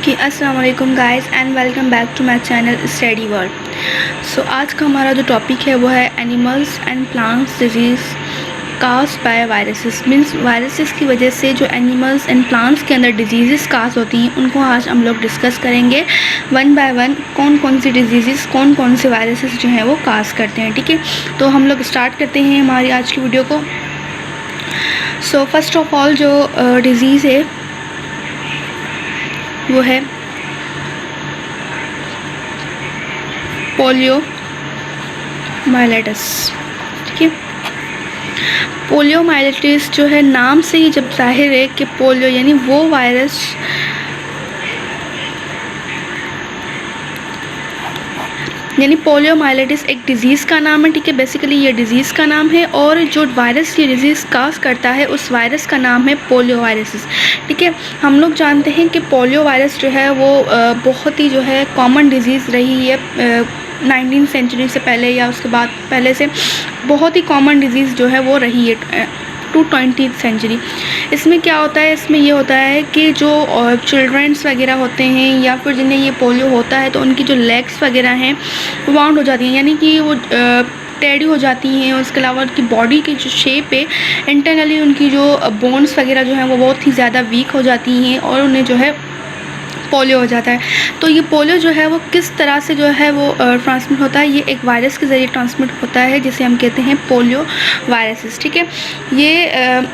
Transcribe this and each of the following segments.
कि अस्सलाम वालेकुम guys and welcome back to my channel study world. So आज का हमारा जो टॉपिक है वो है animals and plants diseases caused by viruses. Means viruses की वजह से जो एनिमल्स एंड प्लांट्स के अंदर डिजीज़ काज होती हैं उनको आज हम लोग डिस्कस करेंगे वन बाय वन। कौन कौन सी डिजीज़ कौन कौन से वायरसेस जो हैं वो काज करते हैं। ठीक है, तो हम लोग स्टार्ट करते हैं हमारी आज की वीडियो को। सो फर्स्ट ऑफ ऑल जो डिज़ीज़ है वो है पोलियो माइलेटिस। ठीक है, पोलियो माइलेटिस जो है नाम से ही जब जाहिर है कि पोलियो यानी वो वायरस यानी पोलियो माइलेटिस एक डिज़ीज़ का नाम है। ठीक है, बेसिकली ये डिज़ीज़ का नाम है और जो वायरस ये डिज़ीज़ काज करता है उस वायरस का नाम है पोलियो वायरस। ठीक है, हम लोग जानते हैं कि पोलियो वायरस जो है वो बहुत ही जो है कॉमन डिज़ीज़ रही है 19वीं सेंचुरी से पहले या उसके बाद पहले से बहुत ही कॉमन डिज़ीज़ जो है वो रही है टू 20वीं सेंचुरी। इसमें क्या होता है, इसमें ये होता है कि जो चिल्ड्रंस वगैरह होते हैं या फिर जिन्हें ये पोलियो होता है तो उनकी जो लेग्स वगैरह हैं वो वाउंड हो जाती हैं, यानी कि वो टेढ़ी हो जाती हैं। उसके अलावा उनकी बॉडी की जो शेप है इंटरनली उनकी जो बोन्स वगैरह जो हैं वो बहुत ही ज़्यादा वीक हो जाती हैं और उन्हें जो है पोलियो हो जाता है। तो ये पोलियो जो है वो किस तरह से जो है वो ट्रांसमिट होता है, ये एक वायरस के ज़रिए ट्रांसमिट होता है जिसे हम कहते हैं पोलियो वायरसेस। ठीक है, ये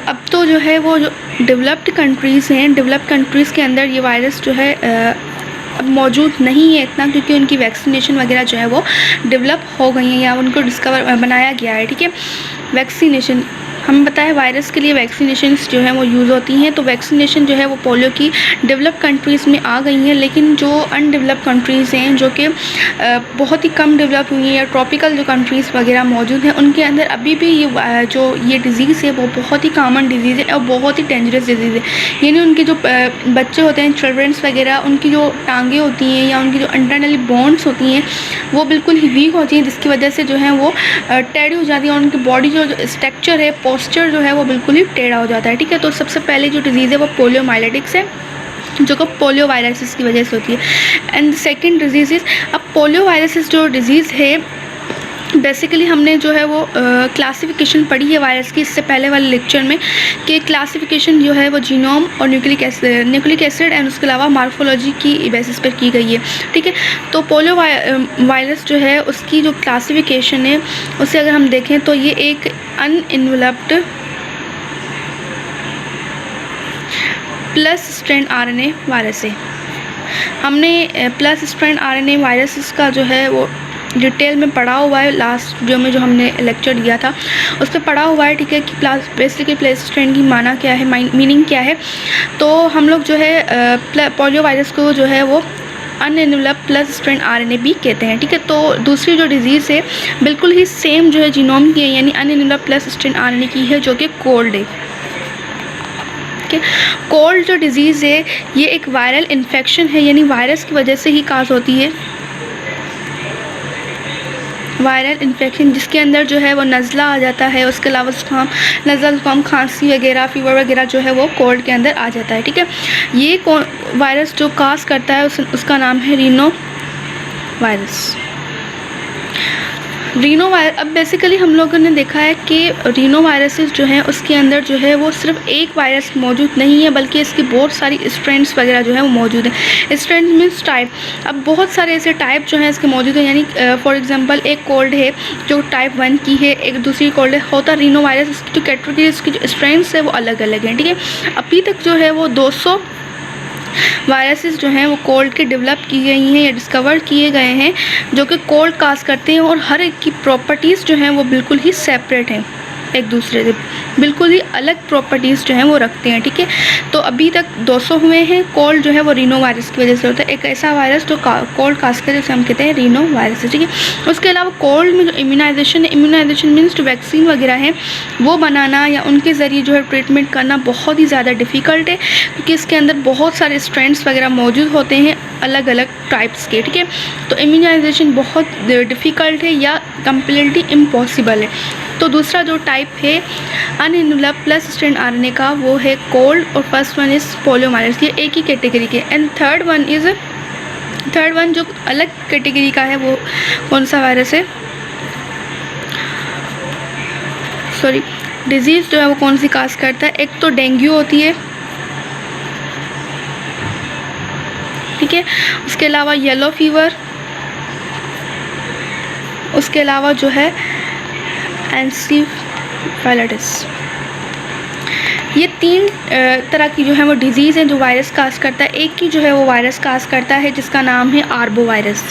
अब तो जो है वो जो डेवलप्ड कंट्रीज़ हैं, डेवलप्ड कंट्रीज़ के अंदर ये वायरस जो है अब मौजूद नहीं है इतना, क्योंकि उनकी वैक्सीनेशन वगैरह जो है वो डेवलप हो गई हैं या उनको डिस्कवर बनाया गया है। ठीक है, वैक्सीनेशन हमें पता है वायरस के लिए वैक्सीनेशंस जो है वो यूज़ होती हैं, तो वैक्सीनेशन जो है वो पोलियो की डेवलप कंट्रीज़ में आ गई हैं। लेकिन जो अनडेवलप कंट्रीज़ हैं जो कि बहुत ही कम डेवलप हुई हैं या ट्रॉपिकल जो कंट्रीज़ वगैरह मौजूद हैं उनके अंदर अभी भी ये जो ये डिज़ीज़ है वो बहुत ही कॉमन डिज़ीज़ है और बहुत ही डेंजरस डिज़ीज़ है। यानी उनके जो बच्चे होते हैं चिल्ड्रंस वगैरह, उनकी जो टांगें होती हैं या उनकी जो इंटरनली बोन्स होती हैं वो बिल्कुल ही वीक होती हैं, जिसकी वजह से जो है वो टेढ़ी हो जाती है और उनकी बॉडी जो स्ट्रक्चर है, पोस्चर जो है वो बिल्कुल ही टेढ़ा हो जाता है। ठीक है, तो सबसे पहले जो डिज़ीज़ है वो पोलियो माइलेटिक्स है जो कि पोलियो वायरसेस की वजह से होती है। एंड सेकंड डिजीज़ अब पोलियो वायरसेस जो डिज़ीज़ है बेसिकली हमने जो है वो क्लासिफिकेशन पढ़ी है वायरस की इससे पहले वाले लेक्चर में कि क्लासिफिकेशन जो है वो जीनोम और न्यूक्लिक एसिड एंड उसके अलावा मार्फोलॉजी की बेसिस पर की गई है। ठीक है, तो पोलियो वायरस जो है उसकी जो क्लासिफिकेशन है उसे अगर हम देखें तो ये एक अनइन्वेलप्ड प्लस स्ट्रैंड आरएनए वायरस है। हमने प्लस स्ट्रैंड आरएनए वायरसेस का जो है वो डिटेल में पढ़ा हुआ है, लास्ट वीडियो में जो हमने लेक्चर दिया था उस पर पढ़ा हुआ है। ठीक है, कि बेसिकली प्लस स्ट्रैंड की माना क्या है, मीनिंग क्या है। तो हम लोग जो है पोलियो वायरस को जो है वो अनइन्वेलप्ड प्लस स्ट्रैंड आरएनए भी कहते हैं। ठीक है, तो दूसरी जो डिज़ीज़ है बिल्कुल ही सेम जो है जीनोम की है, यानी अनइन्वेलप्ड प्लस स्ट्रैंड आरएनए की है जो कि कोल्ड है। कोल्ड जो डिज़ीज़ है ये एक वायरल इन्फेक्शन है, यानी वायरस की वजह से ही काज होती है वायरल इन्फेक्शन, जिसके अंदर जो है वो नज़ला आ जाता है। उसके अलावा जुकाम खांसी वगैरह फीवर वगैरह जो है वो कोल्ड के अंदर आ जाता है। ठीक है, ये वायरस जो काज करता है उसका नाम है रीनो वायरस। रीनो वायरस अब बेसिकली हम लोगों ने देखा है कि रीनो वायरसेस जो हैं उसके अंदर जो है वो सिर्फ एक वायरस मौजूद नहीं है बल्कि इसकी बहुत सारी स्ट्रेंड्स वगैरह जो है वो मौजूद हैं। Strands means type. अब बहुत सारे ऐसे टाइप जो हैं इसके मौजूद हैं, यानी फॉर एग्जांपल एक कोल्ड है जो टाइप 1 की है, एक दूसरी कोल्ड है होता रीनो वायरस। इसकी जो कैटेगरी इसकी जो स्ट्रेंड्स है वो अलग अलग हैं। ठीक है, अभी तक जो है वो 200 वायरसेस जो हैं वो कोल्ड के डेवलप की गई हैं या डिस्कवर किए गए हैं जो कि कोल्ड काज करते हैं और हर एक की प्रॉपर्टीज़ जो हैं वो बिल्कुल ही सेपरेट हैं, एक दूसरे से बिल्कुल ही अलग प्रॉपर्टीज़ जो हैं वो रखते हैं। ठीक है, तो अभी तक 200 हुए हैं। कोल्ड जो है वो रीनो वायरस की वजह से होता है, एक ऐसा वायरस जो कोल्ड काज करे जिसे हम कहते हैं रीनो वायरस। ठीक है, उसके अलावा कोल्ड में जो इम्यूनाइजेशन है, इम्यूनाइजेशन मीन्स जो वैक्सीन वगैरह है वो बनाना या उनके ज़रिए जो है ट्रीटमेंट करना बहुत ही ज़्यादा डिफ़िकल्ट है, क्योंकि इसके अंदर बहुत सारे स्ट्रेंड्स वगैरह मौजूद होते हैं अलग अलग टाइप्स के। ठीक है, तो इम्यूनाइजेशन बहुत डिफ़िकल्ट है या कम्प्लीटली इम्पॉसिबल है। तो दूसरा जो टाइप है अनइन्वेलप्ड प्लस स्ट्रैंड आरएनए का वो है कोल्ड, और फर्स्ट वन इज़ पोलियोमाइलिटिस, ये एक ही कैटेगरी के। एंड थर्ड वन जो अलग कैटेगरी का है वो कौन सा वायरस है, सॉरी डिजीज़ जो है वो कौन सी काज करता है, एक तो डेंगू होती है, ठीक है, उसके अलावा येलो फीवर, उसके अलावा जो है एन्सेफेलाइटिस। ये 3 तरह की जो है वो डिजीज़ हैं जो वायरस काज करता है। एक की जो है वो वायरस काज करता है जिसका नाम है आर्बो वायरस।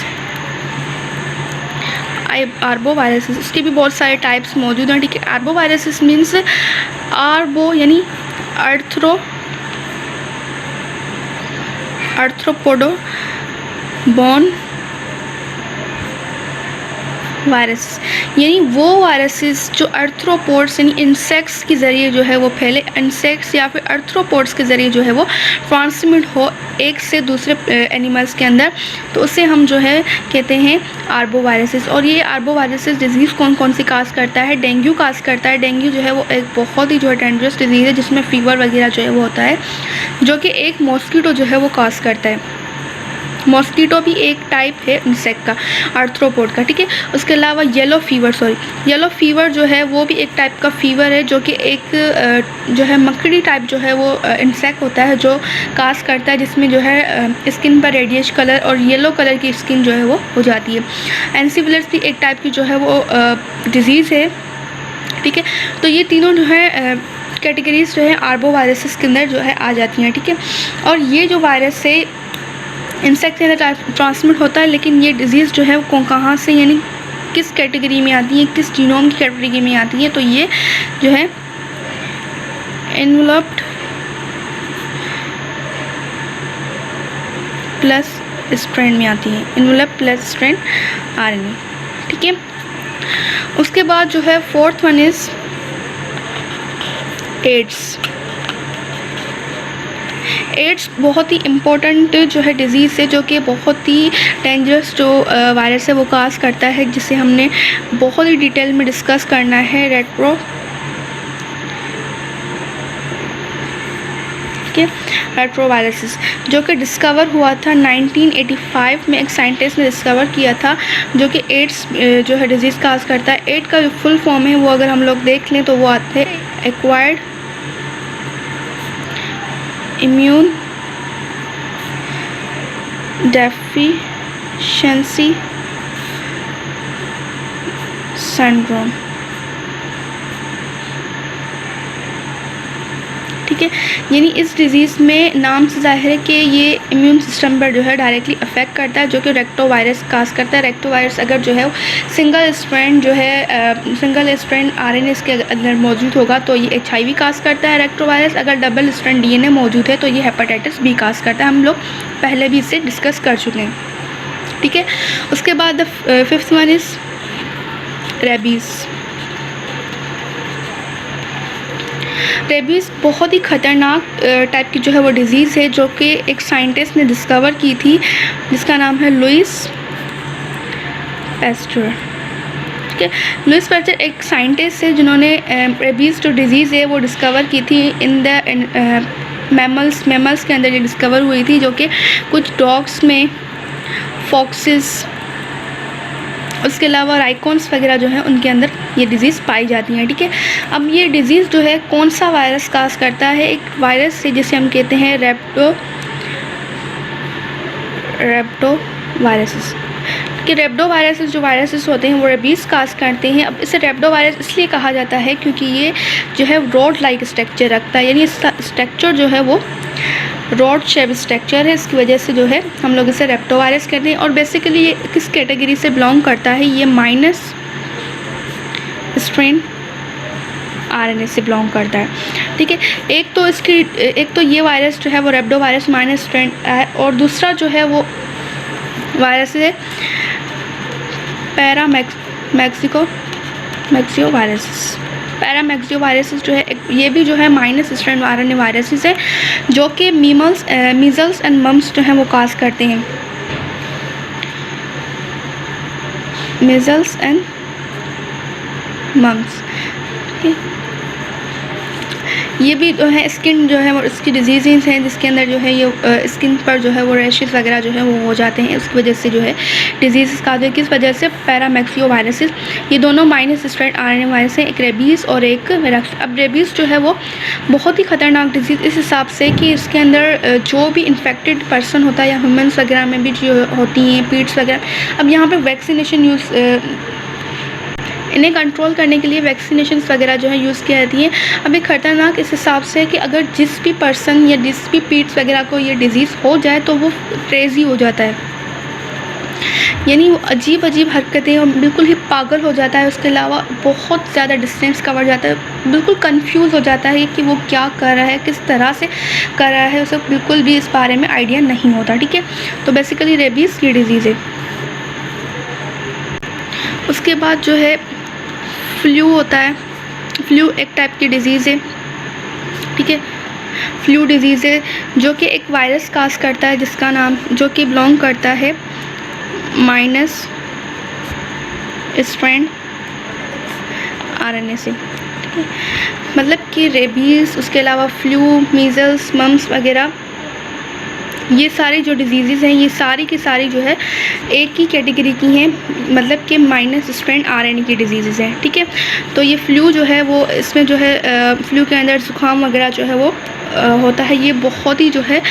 आर्बो वायरसेस, इसके भी बहुत सारे टाइप्स मौजूद हैं, ठीक है। आर्बो वायरसेस मीन्स आर्बो यानी आर्थ्रोपोडो बॉर्न वायरस, यानी वो वायरसेस जो आर्थ्रोपोड्स यानी इंसेक्ट्स के ज़रिए जो है वो फैले, इंसेक्ट्स या फिर आर्थ्रोपोड्स के ज़रिए जो है वो ट्रांसमिट हो एक से दूसरे एनिमल्स के अंदर, तो उसे हम जो है कहते हैं आर्बो वायरसेस। और ये आर्बो वायरसेस डिजीज़ कौन कौन सी काज करता है, डेंगू काज करता है। डेंगू जो है वो एक बहुत ही जो है डेंजरस डिजीज़ है जिसमें फ़ीवर वगैरह जो है वो होता है, जो कि एक मॉस्किटो जो है वो काज करता है। मॉस्किटो भी एक टाइप है इंसेक्ट का, आर्थ्रोपोड का, ठीक है। उसके अलावा येलो फीवर जो है वो भी एक टाइप का फीवर है, जो कि एक जो है मकड़ी टाइप जो है वो इंसेक्ट होता है जो काज करता है, जिसमें जो है स्किन पर रेडिश कलर और येलो कलर की स्किन जो है वो हो जाती है। एन्सेफेलाइटिस भी एक टाइप की जो है वो डिजीज़ है, ठीक है। तो ये तीनों जो है कैटेगरीज जो है आर्बो वायरसेस के अंदर जो है आ जाती हैं, ठीक है। और ये जो वायरस है इंसेक्ट से ट्रांसमिट होता है, लेकिन ये डिज़ीज़ जो है वो कहाँ से यानी किस कैटेगरी में आती है, किस जीनोम की कैटेगरी में आती है, तो ये जो है एनवेलप्ड प्लस स्ट्रैंड में आती है, एनवेलप्ड प्लस स्ट्रैंड आरएनए, ठीक है। उसके बाद जो है फोर्थ वन इज़ एड्स बहुत ही इम्पोर्टेंट जो है डिज़ीज़ है, जो कि बहुत ही डेंजरस जो वायरस है वो काज करता है, जिसे हमने बहुत ही डिटेल में डिस्कस करना है। रेट्रोवायरसेस जो कि डिस्कवर हुआ था 1985 में, एक साइंटिस्ट ने डिस्कवर किया था, जो कि एड्स जो है डिजीज़ काज करता है। एड का जो फुल फॉर्म है वो अगर हम लोग देख लें तो वो आते हैं एक्वायर्ड इम्यून डेफिशिएंसी सिंड्रोम, ठीक है। यानी इस डिज़ीज़ में नाम से जाहिर है कि ये इम्यून सिस्टम पर जो है डायरेक्टली अफेक्ट करता है, जो कि रेक्टोवायरस काज करता है। रेक्टोवायरस अगर जो है सिंगल स्ट्रैंड आरएनए इसके अंदर मौजूद होगा तो ये HIV काज करता है। रेक्टोवायरस अगर डबल स्ट्रैंड DNA मौजूद है तो ये हेपेटाइटिस B काज करता है। हम लोग पहले भी इसे डिस्कस कर चुके हैं, ठीक है। उसके बाद फिफ्थ वन इज़ रेबीज़ बहुत ही ख़तरनाक टाइप की जो है वो डिज़ीज़ है, जो कि एक साइंटिस्ट ने डिस्कवर की थी, जिसका नाम है लुइस पैस्चर, ठीक है। लुइस पैस्चर एक साइंटिस्ट है जिन्होंने रेबीज़ जो डिज़ीज़ है वो डिस्कवर की थी इन द मैमल्स के अंदर ये डिस्कवर हुई थी, जो कि कुछ डॉग्स में, फॉक्सेस, उसके अलावा राइकॉन्स वगैरह जो है उनके अंदर ये डिज़ीज़ पाई जाती हैं, ठीक है। अब ये डिज़ीज़ जो है कौन सा वायरस काज करता है, एक वायरस है जिसे हम कहते हैं रेप्टो वायरसेस, कि रेप्टो वायरसेस जो वायरसेस होते हैं वो रेबीज़ काज करते हैं। अब इसे रेप्टो वायरस इसलिए कहा जाता है क्योंकि ये जो है रॉड लाइक स्ट्रक्चर रखता है, यानी इसका स्ट्रक्चर जो है वो रॉड शेप स्ट्रक्चर है, इसकी वजह से जो है हम लोग इसे रेप्टो वायरस कहते हैं। और बेसिकली ये किस कैटेगरी से बिलोंग करता है, ये माइनस स्ट्रैंड आरएनए से बिलोंग करता है, ठीक है। एक तो ये वायरस जो है वो रेप्टो वायरस माइनस स्ट्रैंड है, और दूसरा जो है वो वायरस है पैरामैक्सियो वायरसेस जो है ये भी जो है माइनस स्ट्रैंड आरएनए वायरसेस है, जो कि मीजल्स एंड मम्स जो हैं वो काज करते हैं। मीजल्स एंड मम्स ठीक है। ये भी जो है स्किन जो है वो इसकी डिजीज़ हैं जिसके अंदर जो है ये स्किन पर जो है वो रैशेस वगैरह जो है वो हो जाते हैं, उसकी वजह से जो है डिजीज़ का जो किस वजह से पैरामेक्सियोवायरसेस, ये दोनों माइनस स्ट्रेंड आरएनए वायरस हैं, एक रेबीज़ और एक मेराक्स। अब रेबीज़ जो है वो बहुत ही ख़तरनाक डिजीज़ इस हिसाब से कि इसके अंदर जो भी इन्फेक्टेड पर्सन होता है या ह्यूमन्स वगैरह में भी जो होती हैं पीड्स वगैरह, अब यहाँ पर वैक्सीनेशन इन्हें कंट्रोल करने के लिए वैक्सीनेशंस वगैरह जो है यूज़ की जाती हैं। अब ये ख़तरनाक इस हिसाब से कि अगर जिस भी पर्सन या जिस भी पीड्स वगैरह को ये डिज़ीज़ हो जाए तो वो क्रेज़ी हो जाता है, यानी वो अजीब अजीब हरकतें और बिल्कुल ही पागल हो जाता है। उसके अलावा बहुत ज़्यादा डिस्टेंस कवर जाता है, बिल्कुल कंफ्यूज हो जाता है कि वो क्या कर रहा है, किस तरह से कर रहा है, उसे बिल्कुल भी इस बारे में आइडिया नहीं होता। ठीक है, तो बेसिकली रेबीज़ ये डिज़ीज़ है। उसके बाद जो है फ्लू होता है। फ्लू एक टाइप की डिज़ीज़ है। ठीक है, फ्लू डिज़ीज़ है जो कि एक वायरस काज करता है जिसका नाम जो कि बिलोंग करता है माइनस स्ट्रैंड आरएनए से। ठीक है, मतलब कि रेबीज़, उसके अलावा फ्लू, मीज़ल्स, मम्स वगैरह, ये सारी जो डिजीज़ हैं ये सारी की सारी जो है एक ही कैटेगरी की हैं, मतलब कि माइनस स्ट्रैंड आरएनए की डिजीज़ हैं। ठीक है, तो ये फ्लू जो है वो इसमें जो है फ्लू के अंदर ज़ुकाम वगैरह जो है वो होता है। ये बहुत ही जो है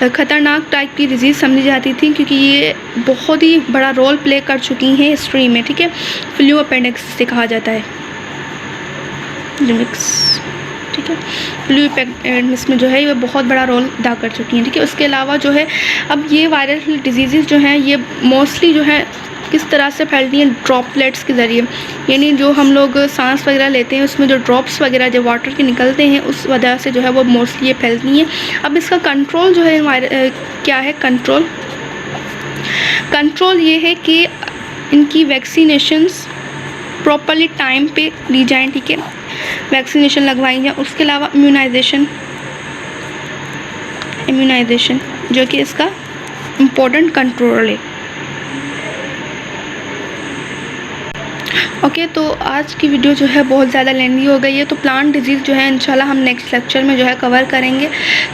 ख़तरनाक टाइप की डिज़ीज़ समझी जाती थी क्योंकि ये बहुत ही बड़ा रोल प्ले कर चुकी हैं हिस्ट्री में। ठीक है, फ्लू अपेंडिक्स से कहा जाता है लिमिक्स। ठीक है, फ्लू अपेंडिक्स में जो है ये बहुत बड़ा रोल अदा कर चुकी हैं। ठीक है, उसके अलावा जो है अब ये वायरल डिजीज़ जो हैं ये मोस्टली जो है किस तरह से फैलती हैं, ड्रॉपलेट्स के ज़रिए, यानी जो हम लोग सांस वगैरह लेते हैं उसमें जो ड्रॉप्स वगैरह जो वाटर के निकलते हैं उस वजह से जो है वो मोस्टली ये फैलती हैं। अब इसका कंट्रोल जो है क्या है, कंट्रोल ये है कि इनकी वैक्सीनेशंस प्रॉपरली टाइम पे ली जाएँ। ठीक है, वैक्सीनेशन लगवाई जाए। उसके अलावा इम्यूनाइजेशन जो कि इसका इम्पोर्टेंट कंट्रोल है। ओके, तो आज की वीडियो जो है बहुत ज़्यादा लेंदी हो गई है, तो प्लांट डिजीज़ जो है इंशाल्लाह हम नेक्स्ट लेक्चर में जो है कवर करेंगे।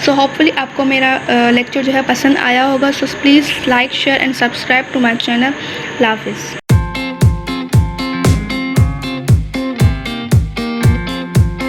सो होपफुली आपको मेरा लेक्चर जो है पसंद आया होगा। So please like, share and subscribe to my channel. अल्लाह हाफ़िज़।